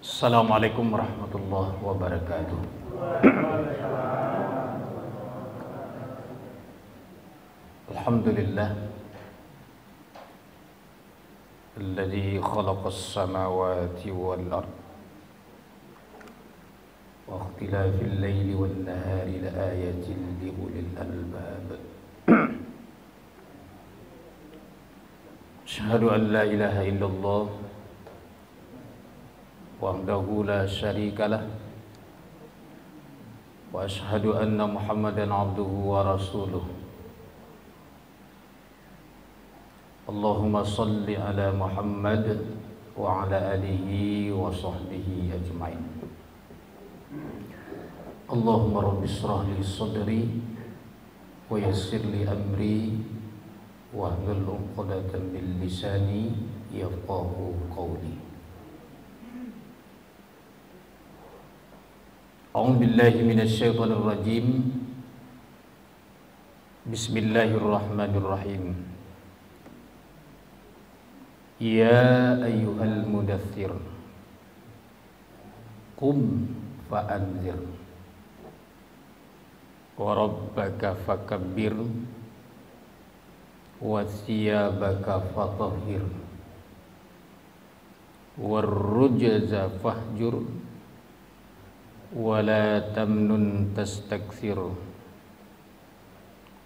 Assalamualaikum warahmatullahi wabarakatuh. Alhamdulillah alladzi khalaqas samawati wal ard wa ikhtilafil laili wan nahari laayatin liulil albab. Asyhadu an la ilaha illallah wahdahu la syarikalah wa asyhadu anna Muhammadan abduhu wa rasuluh. Allahumma salli ala Muhammad wa ala alihi wa sahbihi ajma'in. Allahumma rabbi shrah li sadri wa yassir li amri wahlul 'uqdatam min lisani yafqahu qawli. A'udzu billahi minasy syaithanir rajim. Bismillahirrahmanirrahim. Ya ayyuhal mudaththir qum fa'anzir wa rabbaka fakabbir wa thiyabaka fatahhir war rujza fahjur wala tamnun tastakthir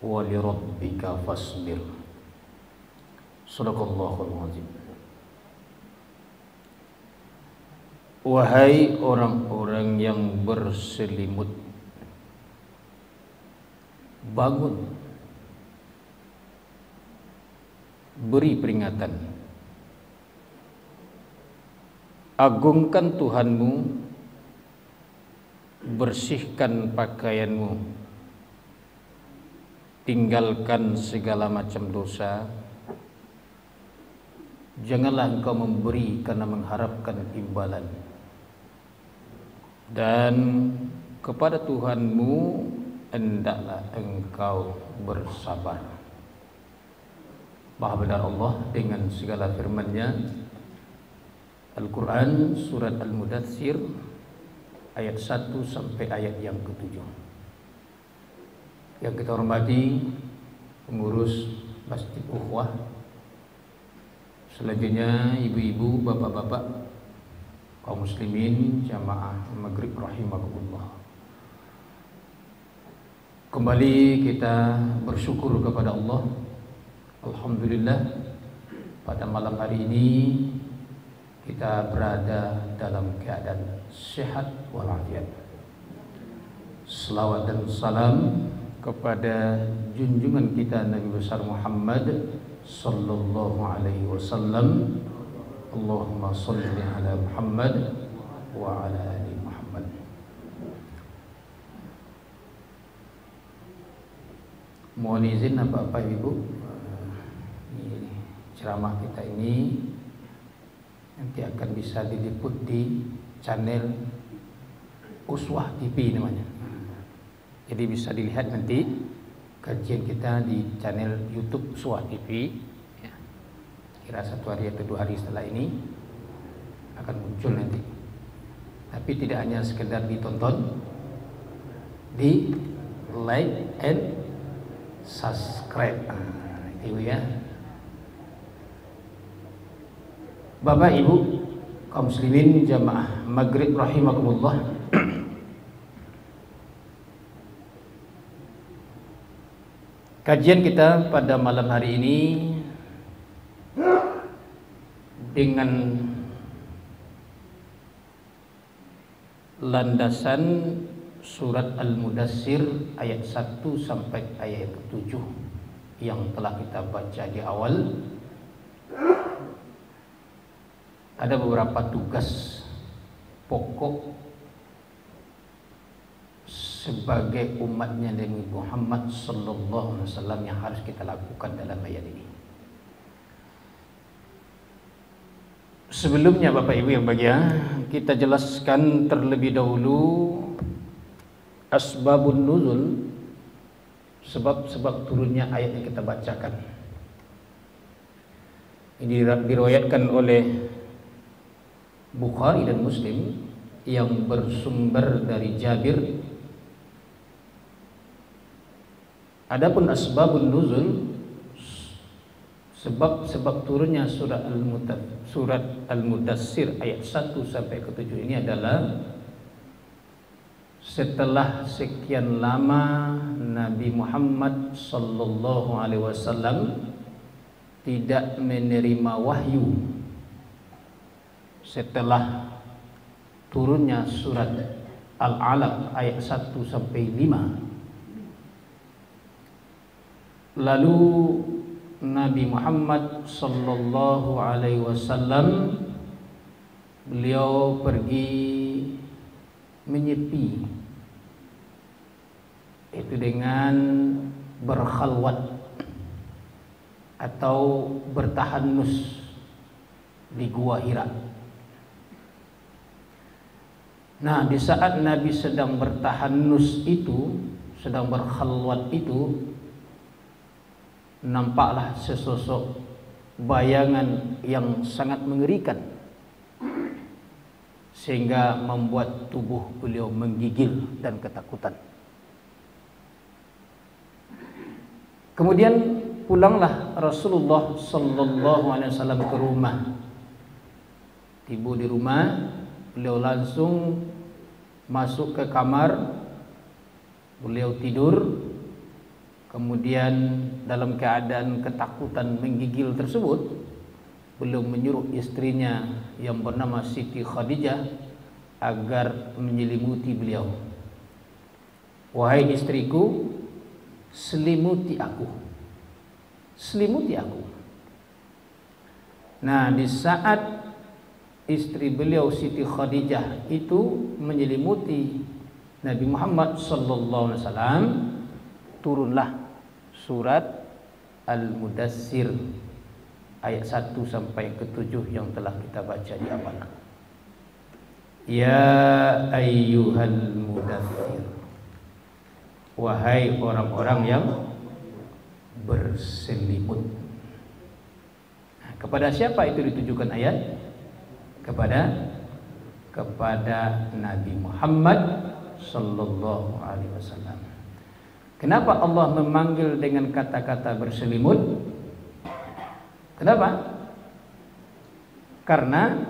wa li rabbika fasbir. Shadaqallahul azim. Wahai orang-orang yang berselimut, bangun, beri peringatan, agungkan Tuhanmu, bersihkan pakaianmu, tinggalkan segala macam dosa. Janganlah engkau memberi karena mengharapkan imbalan, dan kepada Tuhanmu hendaklah engkau bersabar. Maha benar Allah dengan segala firman-Nya. Al-Quran surat Al-Mudaththir ayat 1 sampai ayat yang ke-7. Yang kita hormati pengurus Masjid Ukhuwah, selanjutnya ibu-ibu, bapak-bapak, kaum muslimin jamaah maghrib rahimakumullah. Kembali kita bersyukur kepada Allah. Alhamdulillah, pada malam hari ini kita berada dalam keadaan sehat walafiat. Selawat dan salam kepada junjungan kita Nabi besar Muhammad sallallahu alaihi wasallam. Allahumma salli ala Muhammad wa ala ali Muhammad. Mohon izin Bapak Ibu, ceramah kita ini nanti akan bisa diliput di channel Uswah TV namanya. Jadi bisa dilihat nanti kajian kita di channel YouTube Uswah TV. Ya. Kira 1 hari atau 2 hari setelah ini akan muncul nanti. Tapi tidak hanya sekedar ditonton, di like and subscribe. Itu ya. Bapak Ibu kaum muslimin jamaah maghrib rahimakumullah. Kajian kita pada malam hari ini dengan landasan surat Al-Mudaththir ayat 1 sampai ayat ke-7 yang telah kita baca di awal. Ada beberapa tugas pokok sebagai umatnya Nabi Muhammad sallallahu alaihi wasallam yang harus kita lakukan dalam ayat ini. Sebelumnya Bapak Ibu yang bahagia, kita jelaskan terlebih dahulu asbabun nuzul, sebab-sebab turunnya ayat yang kita bacakan. Ini diriwayatkan oleh Bukhari dan Muslim yang bersumber dari Jabir. Adapun asbabun nuzul, sebab turunnya surat Al-Mudassir ayat 1 sampai ke 7 ini adalah setelah sekian lama Nabi Muhammad sallallahu alaihi wasallam tidak menerima wahyu setelah turunnya surat Al-Alaq ayat 1 sampai 5. Lalu Nabi Muhammad sallallahu alaihi wasallam beliau pergi menyepi, itu dengan berkhalwat atau bertahanus di Gua Hira. Nah, di saat Nabi sedang bertahanus itu, sedang berkhalwat itu, nampaklah sesosok bayangan yang sangat mengerikan, sehingga membuat tubuh beliau menggigil dan ketakutan. Kemudian pulanglah Rasulullah sallallahu alaihi wasallam ke rumah. Tiba di rumah, beliau langsung masuk ke kamar, beliau tidur. Kemudian dalam keadaan ketakutan menggigil tersebut, beliau menyuruh istrinya yang bernama Siti Khadijah agar menyelimuti beliau. Wahai istriku, selimuti aku. Selimuti aku. Nah, di saat istri beliau Siti Khadijah itu menyelimuti Nabi Muhammad sallallahu alaihi wasallam, turunlah surat Al-Mudassir ayat 1 sampai ke 7 yang telah kita baca di awal. Ya ayyuhal mudaththir, wahai orang-orang yang berselimut. Nah, kepada siapa itu ditujukan ayat? Kepada Nabi Muhammad sallallahu alaihi wasallam. Kenapa Allah memanggil dengan kata-kata berselimut? Kenapa? Karena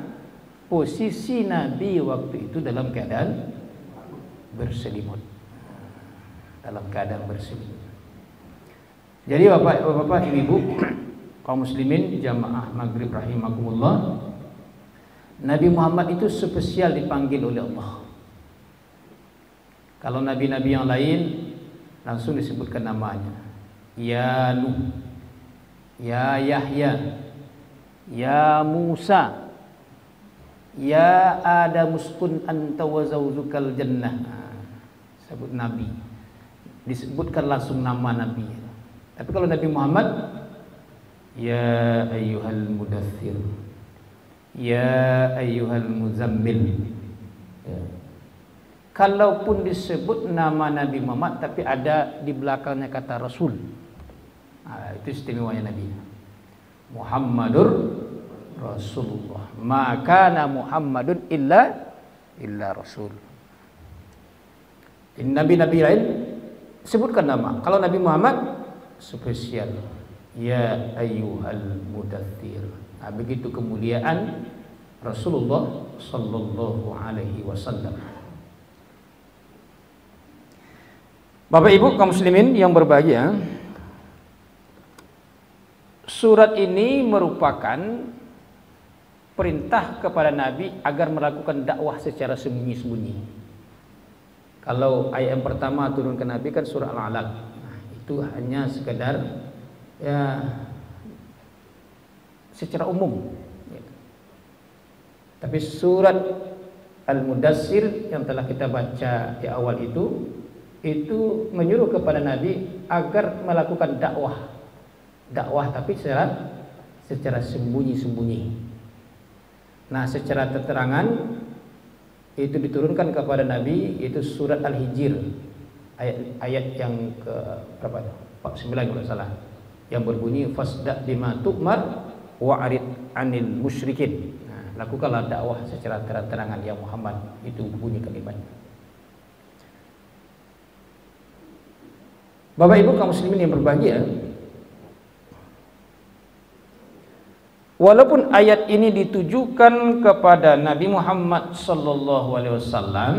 posisi Nabi waktu itu dalam keadaan berselimut. Dalam keadaan berselimut. Jadi bapak-bapak, ibu-ibu, kaum muslimin jamaah maghrib rahimakumullah, Nabi Muhammad itu spesial dipanggil oleh Allah. Kalau nabi-nabi yang lain langsung disebutkan namanya. Ya Nuh, ya Yahya, ya Musa, ya Adam uskun anta wa zawjukal jannah. Sebut nabi, disebutkan langsung nama nabi. Tapi kalau Nabi Muhammad, ya ayyuhal mudaththir, ya ayyuhal muzammil. Kalaupun disebut nama Nabi Muhammad tapi ada di belakangnya kata Rasul, itu istimewanya Nabi. Muhammadur Rasulullah, maka Muhammadun illa Rasul. Ini nabi-nabi lain sebutkan nama. Kalau Nabi Muhammad spesial, ya ayyuhal mudaththir. Begitu kemuliaan Rasulullah sallallahu alaihi wasallam. Bapak Ibu kaum muslimin yang berbahagia, surat ini merupakan perintah kepada Nabi agar melakukan dakwah secara sembunyi-sembunyi. Kalau ayat yang pertama turun ke Nabi kan surah Al-Alaq, itu hanya sekedar ya secara umum. Tapi surat Al-Mudassir yang telah kita baca di awal itu menyuruh kepada Nabi agar melakukan dakwah tapi secara sembunyi-sembunyi. Nah, secara terterangan itu diturunkan kepada Nabi, itu surat Al-Hijr ayat yang ke berapa? 49 kalau salah, yang berbunyi fasda bima tu'mar wa'rid 'anil musyrikin. Nah, lakukanlah dakwah secara terang-terangan ya Muhammad, itu bunyi kalimatnya. Bapak Ibu kaum muslimin yang berbahagia, walaupun ayat ini ditujukan kepada Nabi Muhammad sallallahu alaihi wasallam,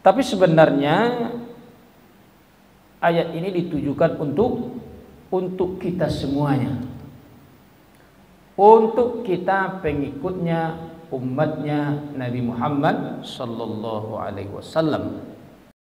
tapi sebenarnya ayat ini ditujukan untuk kita semuanya, untuk kita pengikutnya, umatnya Nabi Muhammad sallallahu alaihi wasallam.